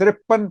53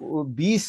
20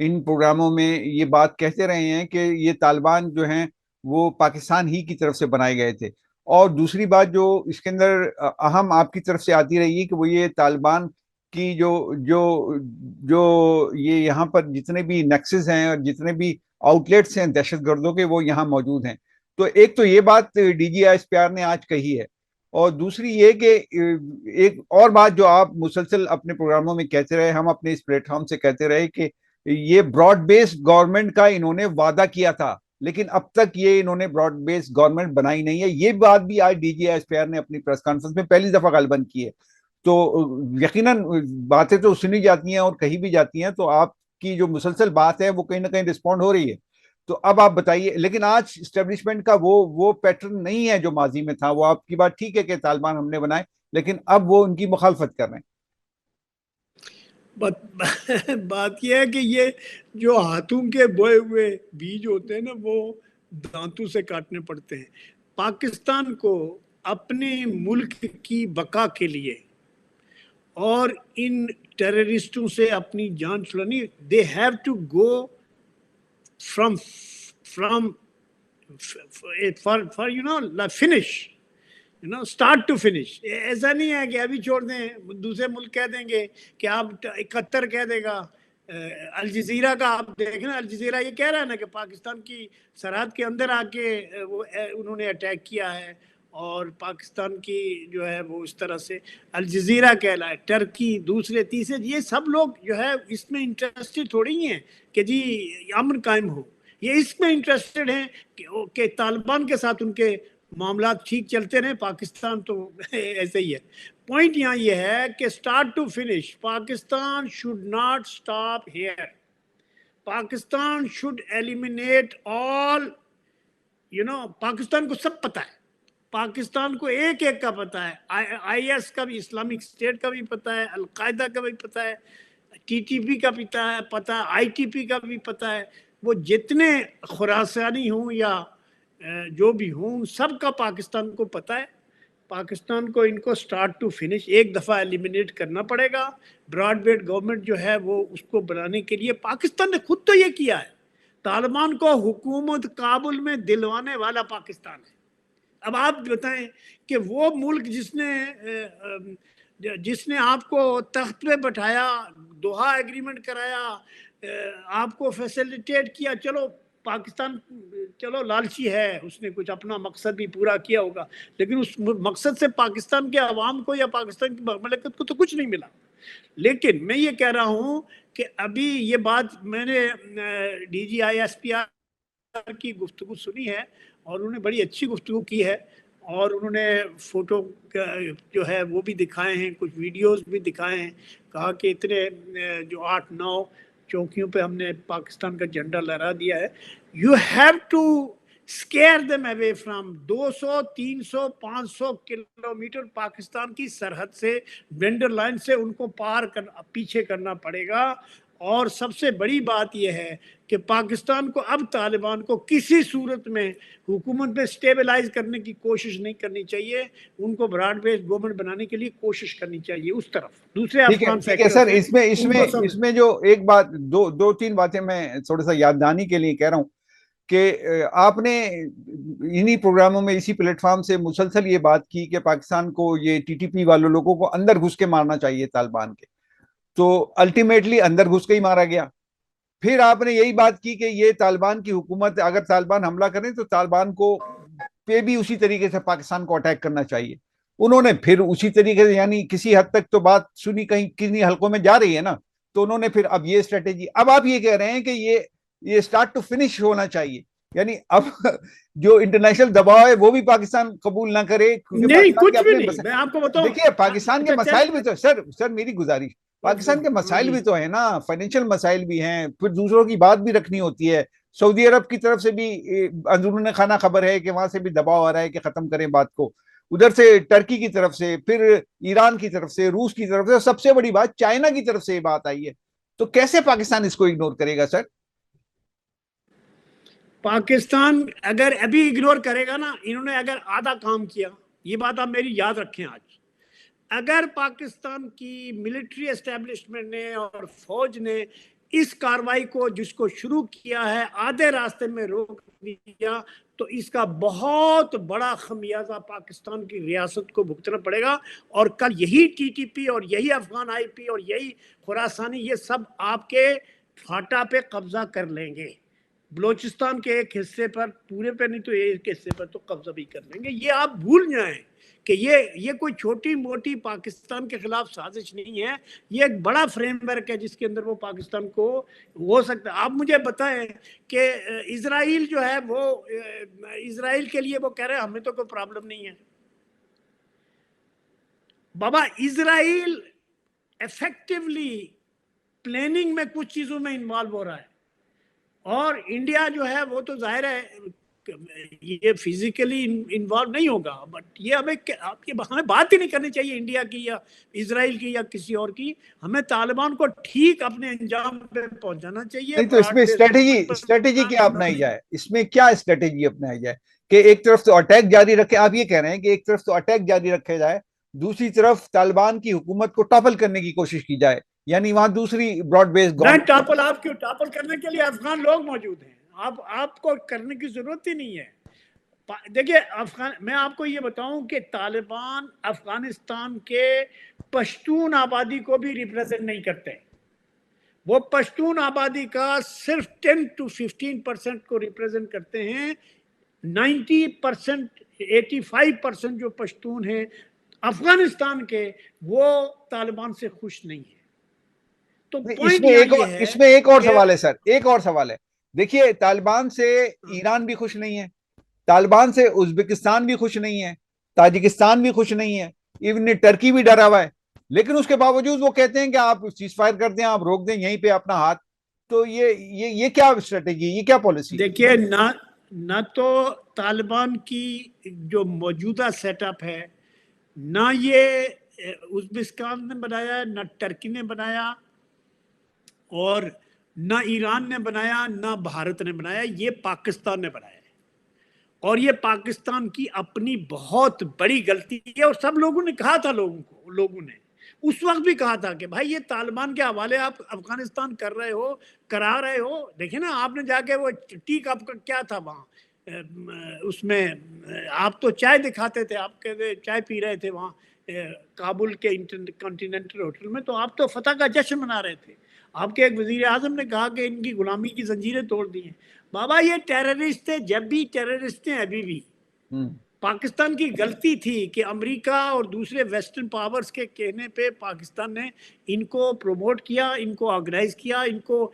ان پروگراموں میں یہ بات کہتے رہے ہیں کہ یہ طالبان جو ہیں وہ پاکستان ہی کی طرف سے بنائے گئے تھے. اور دوسری بات جو اس کے اندر اہم آپ کی طرف سے آتی رہی ہے کہ وہ یہ طالبان کی جو جو جو یہ یہاں پر جتنے بھی نیکسز ہیں اور جتنے بھی آؤٹ لیٹس ہیں دہشت گردوں کے وہ یہاں موجود ہیں. تو ایک تو یہ بات D G S P R نے آج کہی ہے, اور دوسری یہ کہ ایک اور بات جو آپ مسلسل اپنے پروگراموں میں کہتے رہے, ہم اپنے اس پلیٹ فارم سے کہتے رہے کہ یہ براڈ بیسڈ گورنمنٹ کا انہوں نے وعدہ کیا تھا, لیکن اب تک یہ انہوں نے براڈ بیسڈ گورنمنٹ بنائی نہیں ہے. یہ بات بھی آج D G S P R نے اپنی پریس کانفرنس میں پہلی دفعہ غالباً کی ہے. تو یقیناً باتیں تو سنی جاتی ہیں اور کہیں بھی جاتی ہیں, تو آپ کی جو مسلسل بات ہے وہ کہیں نہ کہیں رسپونڈ ہو رہی ہے. تو اب آپ بتائیے, لیکن آج اسٹیبلشمنٹ کا وہ پیٹرن نہیں ہے جو ماضی میں تھا. وہ آپ کی بات ٹھیک ہے کہ طالبان ہم نے بنائے, لیکن اب وہ ان کی مخالفت کر رہے ہیں. بات یہ ہے کہ یہ جو ہاتھوں کے بوئے ہوئے بیج ہوتے ہیں نا, وہ دانتوں سے کاٹنے پڑتے ہیں. پاکستان کو اپنے ملک کی بقا کے لیے اور ان ٹیررسٹوں سے اپنی جان چھڑانی, they have to go from far finish, start to finish. ایسا نہیں ہے کہ ابھی چھوڑ دیں, دوسرے ملک کہہ دیں گے کہ آپ, قطر کہہ دے گا, الجزیرہ کا آپ دیکھیں نا, الجزیرہ یہ کہہ رہا ہے نا کہ پاکستان کی سرحد کے اندر آ کے وہ انہوں نے اٹیک کیا ہے, اور پاکستان کی جو ہے وہ اس طرح سے الجزیرہ کہلائے. ٹرکی دوسرے تیسرے, یہ سب لوگ جو ہے اس میں انٹرسٹڈ تھوڑی ہی ہیں کہ جی امن قائم ہو. یہ اس میں انٹرسٹڈ ہیں کہ طالبان کے ساتھ ان کے معاملات ٹھیک چلتے رہے. پاکستان تو ایسے ہی ہے. پوائنٹ یہاں یہ ہے کہ start to finish, Pakistan should not stop here. Pakistan should eliminate all, Pakistan کو سب پتہ ہے, پاکستان کو ایک ایک کا پتہ ہے, آئی ایس کا بھی, اسلامک اسٹیٹ کا بھی پتہ ہے, القاعدہ کا بھی پتہ ہے, ٹی ٹی پی کا بھی پتہ ہے, آئی ٹی پی کا بھی پتہ ہے. وہ جتنے خراسانی ہوں یا جو بھی ہوں, سب کا پاکستان کو پتہ ہے. پاکستان کو ان کو سٹارٹ ٹو فنش ایک دفعہ ایلیمینیٹ کرنا پڑے گا. براڈ بیسڈ گورنمنٹ جو ہے وہ اس کو بنانے کے لیے پاکستان نے خود تو یہ کیا ہے. طالبان کو حکومت کابل میں دلوانے والا پاکستان ہے. اب آپ بتائیں کہ وہ ملک جس نے آپ کو تخت پہ بٹھایا, دوحہ ایگریمنٹ کرایا, آپ کو فیسیلیٹیٹ کیا, چلو پاکستان چلو لالچی ہے, اس نے کچھ اپنا مقصد بھی پورا کیا ہوگا, لیکن اس مقصد سے پاکستان کے عوام کو یا پاکستان کی مملکت کو تو کچھ نہیں ملا. لیکن میں یہ کہہ رہا ہوں کہ ابھی یہ بات میں نے D G I S P R کی گفتگو سنی ہے, اور انہوں نے بڑی اچھی گفتگو کی ہے, اور انہوں نے فوٹو جو ہے وہ بھی دکھائے ہیں, کچھ ویڈیوز بھی دکھائے ہیں. کہا کہ اتنے جو 8-9 چوکیوں پہ ہم نے پاکستان کا جھنڈا لہرا دیا ہے. You have to scare them away from 200, 300, 500 kilometre Pakistan کی سرحد سے, بینڈر لائن سے ان کو پار پیچھے کرنا پڑے گا. اور سب سے بڑی بات یہ ہے کہ پاکستان کو اب طالبان کو کسی صورت میں حکومت میں سٹیبلائز کرنے کی کوشش نہیں کرنی چاہیے. ان کو براڈ بیسڈ گورنمنٹ بنانے کے لیے کوشش کرنی چاہیے اس طرف. دوسرے افغان ٹھیک ہے سر, فیکٹرز ہیں اس میں جو ایک بات, دو تین باتیں میں تھوڑا سا یاد دہانی کے لیے کہہ رہا ہوں کہ آپ نے انہی پروگراموں میں اسی پلیٹ فارم سے مسلسل یہ بات کی کہ پاکستان کو یہ ٹی ٹی پی والوں لوگوں کو اندر گھس کے مارنا چاہیے طالبان کے. تو الٹیمیٹلی اندر گھس کے ہی مارا گیا. پھر آپ نے یہی بات کی کہ یہ طالبان کی حکومت, اگر طالبان حملہ کریں تو طالبان کو پہ بھی اسی طریقے سے پاکستان کو اٹیک کرنا چاہیے. انہوں نے پھر اسی طریقے سے, یعنی کسی حد تک تو بات سنی, کہیں کتنی حلقوں میں جا رہی ہے نا, تو انہوں نے پھر اب یہ اسٹریٹجی, اب آپ یہ کہہ رہے ہیں کہ یہ سٹارٹ ٹو فنش ہونا چاہیے. یعنی اب جو انٹرنیشنل دباؤ ہے وہ بھی پاکستان قبول نہ کرے, کیونکہ نہیں, پاکستان کے کچھ بھی اپنے نہیں. میں آپ کو بتاؤں, دیکھیے پاکستان کے مسائل بھی تو, سر میری گزارش, پاکستان کے ہاں مسائل جی, بھی تو ہیں نا, فائنینشیل مسائل بھی ہیں, پھر دوسروں کی بات بھی رکھنی ہوتی ہے. سعودی عرب کی طرف سے بھی اندرون خانہ خبر ہے کہ وہاں سے بھی دباؤ آ رہا ہے کہ ختم کریں بات کو. ادھر سے ٹرکی کی طرف سے, پھر ایران کی طرف سے, روس کی طرف سے, اور سب سے بڑی بات چائنا کی طرف سے یہ بات آئی ہے. تو کیسے پاکستان اس کو اگنور کرے گا سر؟ پاکستان اگر ابھی اگنور کرے گا نا, انہوں نے اگر آدھا کام کیا, یہ بات آپ میری یاد رکھیں آج, اگر پاکستان کی ملٹری اسٹیبلشمنٹ نے اور فوج نے اس کاروائی کو جس کو شروع کیا ہے آدھے راستے میں روک دیا تو اس کا بہت بڑا خمیازہ پاکستان کی ریاست کو بھگتنا پڑے گا. اور کل یہی ٹی ٹی پی اور یہی افغان آئی پی اور یہی خراسانی یہ سب آپ کے فاٹا پہ قبضہ کر لیں گے. بلوچستان کے ایک حصے پر پورے پہ نہیں تو ایک حصے پر تو قبضہ بھی کر لیں گے. یہ آپ بھول جائیں کہ یہ کوئی چھوٹی موٹی پاکستان کے خلاف سازش نہیں ہے. یہ ایک بڑا فریم ورک ہے جس کے اندر وہ پاکستان کو ہو سکتا ہے. آپ مجھے بتائیں کہ اسرائیل جو ہے وہ اسرائیل کے لیے وہ کہہ رہے ہیں ہمیں تو کوئی پرابلم نہیں ہے. بابا اسرائیل ایفیکٹولی پلاننگ میں کچھ چیزوں میں انوالو ہو رہا ہے اور انڈیا جو ہے وہ تو ظاہر ہے یہ فزیکلی انوالو نہیں ہوگا بٹ یہ ہمیں بات ہی نہیں کرنی چاہیے انڈیا کی یا اسرائیل کی یا کسی اور کی. ہمیں طالبان کو ٹھیک اپنے انجام پہ پہنچانا چاہیے. نہیں تو اس میں اسٹریٹجی کیا اپنائی جائے, اس میں کیا اسٹریٹجی اپنائی جائے کہ ایک طرف تو اٹیک جاری رکھے, آپ یہ کہہ رہے ہیں کہ ایک طرف تو اٹیک جاری رکھے جائے, دوسری طرف طالبان کی حکومت کو ٹاپل کرنے کی کوشش کی جائے, یعنی وہاں دوسری براڈ بیس نہیں ٹاپل آپ کیوں ٹاپل کرنے کے لیے افغان لوگ موجود ہیں. آپ کو کرنے کی ضرورت ہی نہیں ہے. دیکھیے میں آپ کو یہ بتاؤں کہ طالبان افغانستان کے پشتون آبادی کو بھی ریپرزینٹ نہیں کرتے. وہ پشتون آبادی کا صرف 10 to 15% کو ریپرزینٹ کرتے ہیں. 90% 85% جو پشتون ہیں افغانستان کے وہ طالبان سے خوش نہیں ہیں. تو اس میں ایک اور سوال ہے سر, ایک اور سوال ہے. دیکھیے طالبان سے ایران بھی خوش نہیں ہے, طالبان سے ازبکستان بھی خوش نہیں ہے, تاجکستان بھی خوش نہیں ہے, ایون ٹرکی بھی ڈرا ہوا ہے, لیکن اس کے باوجود وہ کہتے ہیں کہ آپ سیز فائر کر دیں, آپ روک دیں یہیں پہ اپنا ہاتھ. تو یہ کیا اسٹریٹجی, یہ کیا پالیسی؟ دیکھیے نہ تو طالبان کی جو موجودہ سیٹ اپ ہے نہ یہ ازبکستان نے بنایا, نہ ٹرکی نے بنایا, اور نہ ایران نے بنایا, نہ بھارت نے بنایا, یہ پاکستان نے بنایا ہے. اور یہ پاکستان کی اپنی بہت بڑی غلطی ہے. اور سب لوگوں نے کہا تھا, لوگوں نے اس وقت بھی کہا تھا کہ بھائی یہ طالبان کے حوالے آپ افغانستان کرا رہے ہو. دیکھیں نا آپ نے جا کے وہ ٹیک آپ کا کیا تھا وہاں اس میں, آپ تو چائے دکھاتے تھے, آپ کہتے چائے پی رہے تھے وہاں کابل کے کنٹیننٹل ہوٹل میں, تو آپ تو فتح کا جشن منا رہے تھے. آپ کے ایک وزیر اعظم نے کہا کہ ان کی غلامی کی زنجیریں توڑ دی ہیں. بابا یہ ٹیررسٹ تھے, جب بھی ٹیررسٹ ہیں ابھی بھی. پاکستان کی غلطی تھی کہ امریکہ اور دوسرے ویسٹرن پاورز کے کہنے پہ پاکستان نے ان کو پروموٹ کیا, ان کو آرگنائز کیا, ان کو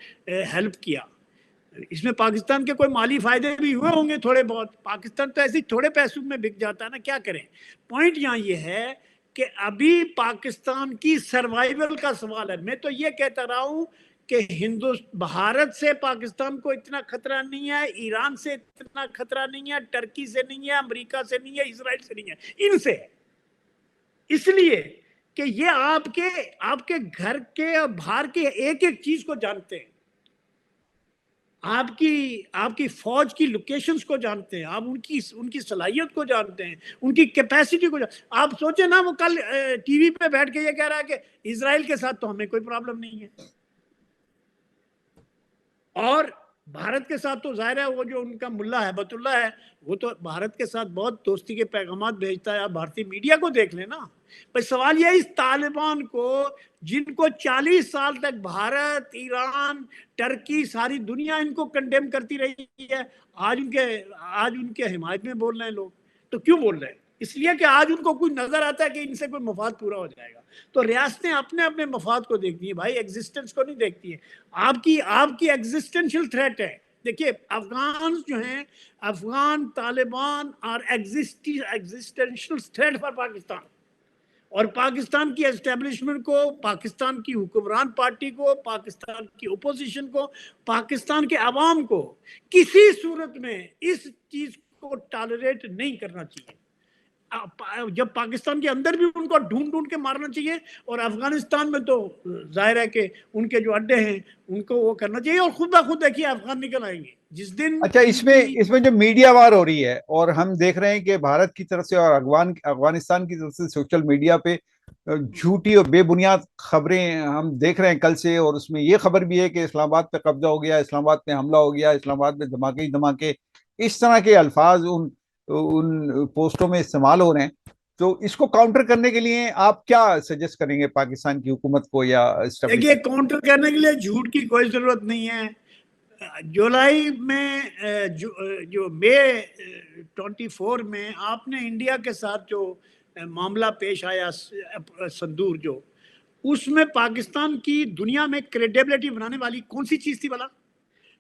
ہیلپ کیا. اس میں پاکستان کے کوئی مالی فائدے بھی ہوئے ہوں گے تھوڑے بہت. پاکستان تو ایسے تھوڑے پیسوں میں بک جاتا ہے نا, کیا کریں. پوائنٹ یہاں یہ ہے کہ ابھی پاکستان کی سروائیول کا سوال ہے. میں تو یہ کہتا رہا ہوں کہ بھارت سے پاکستان کو اتنا خطرہ نہیں ہے, ایران سے اتنا خطرہ نہیں ہے, ٹرکی سے نہیں ہے, امریکہ سے نہیں ہے, اسرائیل سے نہیں ہے, ان سے. اس لیے کہ یہ آپ کے گھر کے اور باہر کے ایک ایک چیز کو جانتے ہیں, آپ کی فوج کی لوکیشنز کو جانتے ہیں, آپ ان کی صلاحیت کو جانتے ہیں, ان کی کیپیسٹی کو جانتے ہیں. آپ سوچیں نا, وہ کل ٹی وی پہ بیٹھ کے یہ کہہ رہا ہے کہ اسرائیل کے ساتھ تو ہمیں کوئی پرابلم نہیں ہے, اور بھارت کے ساتھ تو ظاہر ہے وہ جو ان کا ملا ہیبت اللہ ہے وہ تو بھارت کے ساتھ بہت دوستی کے پیغامات بھیجتا ہے. آپ بھارتی میڈیا کو دیکھ لیں نا. بس سوال یہ ہے اس طالبان کو, جن کو 40 سال تک بھارت, ایران, ٹرکی, ساری دنیا ان کو کنڈیم کرتی رہی ہے, آج ان کے حمایت میں بول رہے ہیں لوگ. تو کیوں بول رہے ہیں؟ اس لیے کہ آج ان کو کوئی نظر آتا ہے کہ ان سے کوئی مفاد پورا ہو جائے گا. تو ریاستیں اپنے اپنے مفاد کو دیکھتی ہیں بھائی, ایگزسٹنس کو نہیں دیکھتی ہیں. آپ کی ایگزسٹنشل تھریٹ ہے. دیکھیے افغان جو ہیں, افغان طالبان اور ایگزسٹنشل تھریٹ فار پاکستان, اور پاکستان کی اسٹیبلشمنٹ کو, پاکستان کی حکمران پارٹی کو, پاکستان کی اپوزیشن کو, پاکستان کے عوام کو کسی صورت میں اس چیز کو ٹالریٹ نہیں کرنا چاہیے. جب پاکستان کے اندر بھی ان کو ڈھونڈ کے مارنا چاہیے, اور افغانستان میں تو ظاہر ہے کہ ان کے جو اڈے ہیں ان کو وہ کرنا چاہیے, اور خود بخود دیکھیے افغان نکل آئیں گے جس دن. اچھا, اس میں جو میڈیا وار ہو رہی ہے, اور ہم دیکھ رہے ہیں کہ بھارت کی طرف سے اور افغانستان کی طرف سے سوشل میڈیا پہ جھوٹی اور بے بنیاد خبریں ہم دیکھ رہے ہیں کل سے، اور اس میں یہ خبر بھی ہے کہ اسلام آباد پہ قبضہ ہو گیا، اسلام آباد پہ حملہ ہو گیا، اسلام آباد میں دھماکے ہی دھماکے، اس طرح کے الفاظ ان پوسٹوں میں استعمال ہو رہے ہیں. تو اس کو کاؤنٹر کرنے کے لیے آپ کیا سجیسٹ کریں گے پاکستان کی حکومت کو یا دیکھیے، اسٹیبلشمنٹ؟ کاؤنٹر کرنے کے لیے جھوٹ کی کوئی ضرورت نہیں ہے. جولائی میں جو مئی 24 میں آپ نے انڈیا کے ساتھ جو معاملہ پیش آیا صندور، جو اس میں پاکستان کی دنیا میں کریڈیبلٹی بنانے والی کون سی چیز تھی بلا؟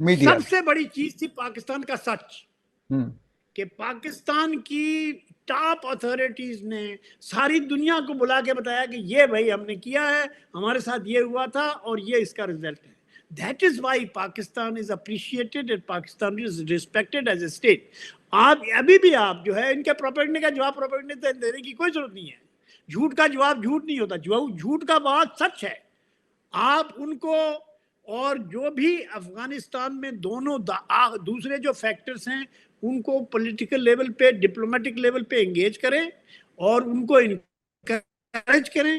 میڈیا. سب سے بڑی چیز تھی پاکستان کا سچ. ہوں. کہ پاکستان کی ٹاپ اتھارٹیز نے ساری دنیا کو بلا کے بتایا کہ یہ بھائی ہم نے کیا ہے، ہمارے ساتھ یہ ہوا تھا اور یہ اس کا رزلٹ ہے. That is why Pakistan is appreciated and Pakistan is respected as a state. آپ ابھی بھی آپ جو ہے ان کے پروپیگنڈے کا جواب پروپیگنڈے دینے کی کوئی ضرورت نہیں ہے. جھوٹ کا جواب جھوٹ نہیں ہوتا، جھوٹ کا بات سچ ہے. آپ ان کو اور جو بھی افغانستان میں دونوں دوسرے جو فیکٹرز ہیں ان کو پولیٹیکل لیول پہ، ڈپلومیٹک لیول پہ انگیج کریں اور ان کو انکریج کریں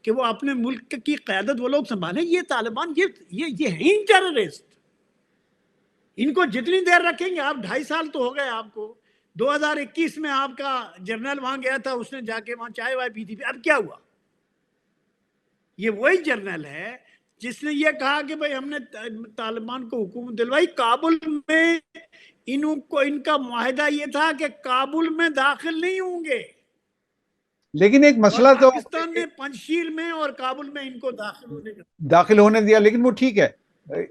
کہ وہ اپنے ملک کی قیادت وہ لوگ سنبھالیں. یہ طالبان یہ ہیں ٹیررسٹ. ان کو جتنی دیر رکھیں گے، آپ 2.5 سال تو ہو گئے آپ کو. 2021 میں آپ کا جنرل وہاں گیا تھا، اس نے جا کے وہاں چائے وائے پی تھی. اب کیا ہوا؟ یہ وہی جرنل ہے جس نے یہ کہا کہ بھئی ہم نے طالبان کو حکومت دلوائی. کابل میں ان کا معاہدہ یہ تھا کہ کابل میں داخل نہیں ہوں گے، لیکن ایک اور مسئلہ تو پاکستان نے پنجشیر میں اور کابل میں ان کو داخل ہونے دیا، لیکن وہ ٹھیک ہے.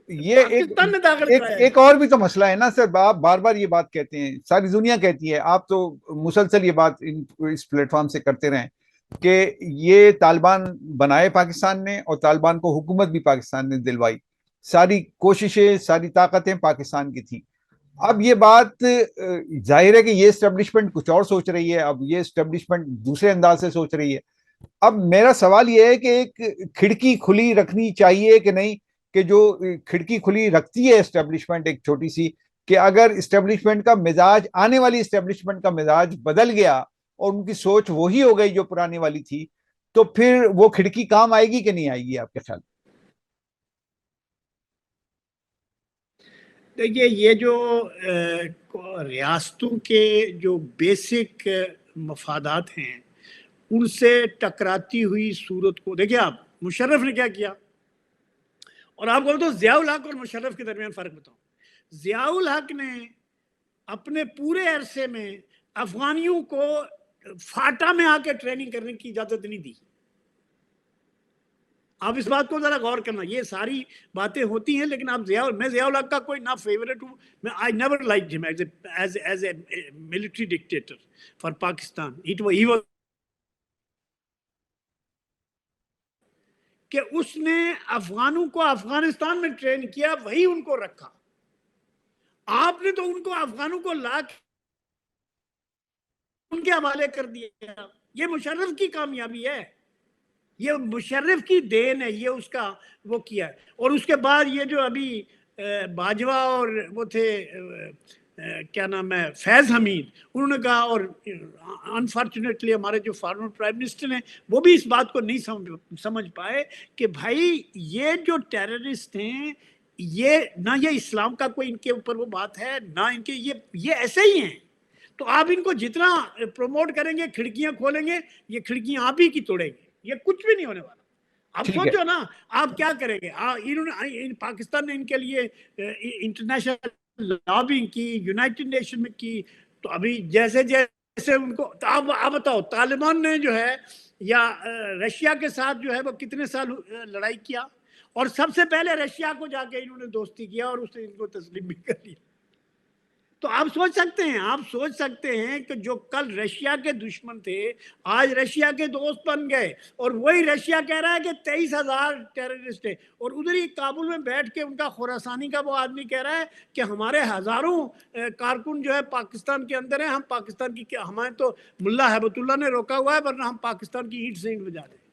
یہ پاکستان نے داخل کرایا ایک اور بھی تو مسئلہ ہے نا سر. آپ بار بار یہ بات کہتے ہیں، ساری دنیا کہتی ہے، آپ تو مسلسل یہ بات اس پلیٹ فارم سے کرتے رہیں کہ یہ طالبان بنائے پاکستان نے، اور طالبان کو حکومت بھی پاکستان نے دلوائی. ساری کوششیں، ساری طاقتیں پاکستان کی تھی. اب یہ بات ظاہر ہے کہ یہ اسٹیبلشمنٹ کچھ اور سوچ رہی ہے، اب یہ اسٹیبلشمنٹ دوسرے انداز سے سوچ رہی ہے. اب میرا سوال یہ ہے کہ ایک کھڑکی کھلی رکھنی چاہیے کہ نہیں، کہ جو کھڑکی کھلی رکھتی ہے اسٹیبلشمنٹ ایک چھوٹی سی، کہ اگر اسٹیبلشمنٹ کا مزاج، آنے والی اسٹیبلشمنٹ کا مزاج بدل گیا اور ان کی سوچ وہی ہو گئی جو پرانی والی تھی، تو پھر وہ کھڑکی کام آئے گی کہ نہیں آئے گی آپ کے خیال؟ دیکھیے، یہ جو ریاستوں کے جو بیسک مفادات ہیں ان سے ٹکراتی ہوئی صورت کو دیکھیں. آپ مشرف نے کیا کیا، اور آپ کو تو ضیاء الحق اور مشرف کے درمیان فرق بتاؤں. ضیاء الحق نے اپنے پورے عرصے میں افغانیوں کو فاٹا میں آ کے ٹریننگ کرنے کی اجازت نہیں دی. آپ اس بات کو ذرا غور کرنا. یہ ساری باتیں ہوتی ہیں، لیکن آپ میں ضیاء الحق کا کوئی نہ فیورٹ ہوں. I never liked him as a military dictator for Pakistan. He was کہ اس نے افغانوں کو افغانستان میں ٹرین کیا، وہی ان کو رکھا. آپ نے تو ان کو افغانوں کو لا کے ان کے حوالے کر دیا. یہ مشرف کی کامیابی ہے، یہ مشرف کی دین ہے، یہ اس کا وہ کیا ہے. اور اس کے بعد یہ جو ابھی باجوہ اور وہ تھے کیا نام ہے، فیض حمید، انہوں نے کہا، اور انفارچونیٹلی ہمارے جو فارمر پرائم منسٹر ہیں وہ بھی اس بات کو نہیں سمجھ پائے کہ بھائی یہ جو ٹیررسٹ ہیں، یہ نہ یہ اسلام کا کوئی ان کے اوپر وہ بات ہے، نہ ان کے یہ ایسے ہی ہیں. تو آپ ان کو جتنا پروموٹ کریں گے، کھڑکیاں کھولیں گے، یہ کھڑکیاں آپ ہی کی توڑیں گے. یہ کچھ بھی نہیں ہونے والا. اب ٹھیک ہے. سوچو نا، آپ کیا کریں گے. انہوں نے پاکستان نے ان کے لیے انٹرنیشنل لابنگ کی، یونائٹڈ نیشن میں کی. تو ابھی جیسے جیسے ان کو، تو آپ بتاؤ، طالبان نے جو ہے یا رشیا کے ساتھ جو ہے وہ کتنے سال لڑائی کیا، اور سب سے پہلے رشیا کو جا کے انہوں نے دوستی کیا اور اس نے ان کو تسلیم بھی کر لیا. تو آپ سوچ سکتے ہیں کہ جو کل رشیا کے دشمن تھے آج رشیا کے دوست بن گئے. اور وہی رشیا کہہ رہا ہے کہ 23,000 ٹیررسٹ ہیں، اور ادھر ہی کابل میں بیٹھ کے ان کا خراسانی کا وہ آدمی کہہ رہا ہے کہ ہمارے ہزاروں کارکن جو ہے پاکستان کے اندر ہیں، ہم پاکستان کی، ہمیں تو ملا ہیبت اللہ نے روکا ہوا ہے ورنہ ہم پاکستان کی اینٹ سے اینٹ بجا دیں.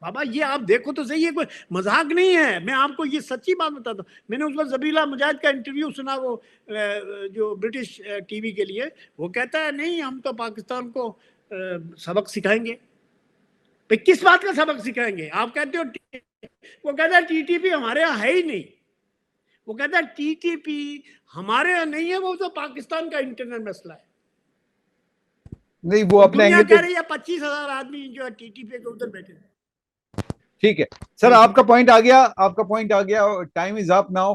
بابا یہ آپ دیکھو تو صحیح ہے، کوئی مذاق نہیں ہے. میں آپ کو یہ سچی بات بتاتا ہوں. میں نے اس وقت زبیلہ مجاہد کا انٹرویو سنا، وہ جو برٹش ٹی وی کے لیے، وہ کہتا ہے نہیں ہم تو پاکستان کو سبق سکھائیں گے. کس بات کا سبق سکھائیں گے؟ آپ کہتے ہو وہ کہتا ہے ٹی ٹی پی ہمارے یہاں ہے ہی نہیں. وہ کہتا ہے ٹی ٹی پی ہمارے یہاں نہیں ہے, وہ تو پاکستان کا انٹرنل مسئلہ ہے. نہیں وہ اپنے دنیا اینگل کہہ پہ رہی ہے 25,000 آدمی جو ہے ٹی ٹی پی کے ادھر بیٹھے. ٹھیک ہے سر, آپ کا پوائنٹ آ گیا, آپ کا پوائنٹ آ گیا. Time is up now.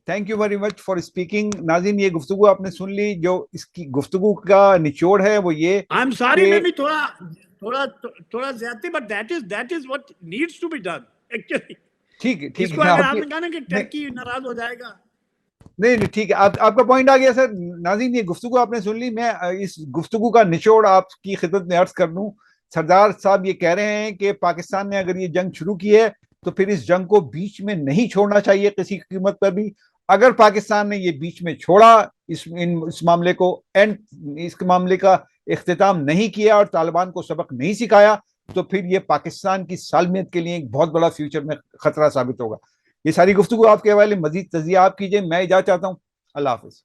Thank you very much for speaking. ناظرین, یہ گفتگو آپ نے سن لی. جو اس کی گفتگو کا نچوڑ ہے وہ یہ آئی ایم سوری, کہ میں بھی تھوڑا زیادتی, but that is what needs to be done actually. ٹھیک ہے, اس ٹھیک کو ہے اگر آپ آپ کی, نے کہا نا کہ نہیں ٹرکی ناراض ہو جائے گا. نہیں ٹھیک ہے, آپ کا پوائنٹ آ گیا سر. ناظرین, یہ گفتگو آپ نے سن لی. میں اس گفتگو کا نچوڑ آپ کی خدمت میں عرض کر دوں. سردار صاحب یہ کہہ رہے ہیں کہ پاکستان نے اگر یہ جنگ شروع کی ہے تو پھر اس جنگ کو بیچ میں نہیں چھوڑنا چاہیے کسی قیمت پر بھی. اگر پاکستان نے یہ بیچ میں چھوڑا, اس معاملے کو اس معاملے کا اختتام نہیں کیا اور طالبان کو سبق نہیں سکھایا, تو پھر یہ پاکستان کی سالمیت کے لیے ایک بہت بڑا فیوچر میں خطرہ ثابت ہوگا. یہ ساری گفتگو آپ کے حوالے مزید تجزیہ آپ کیجئے. میں اجازت چاہتا ہوں. اللہ حافظ.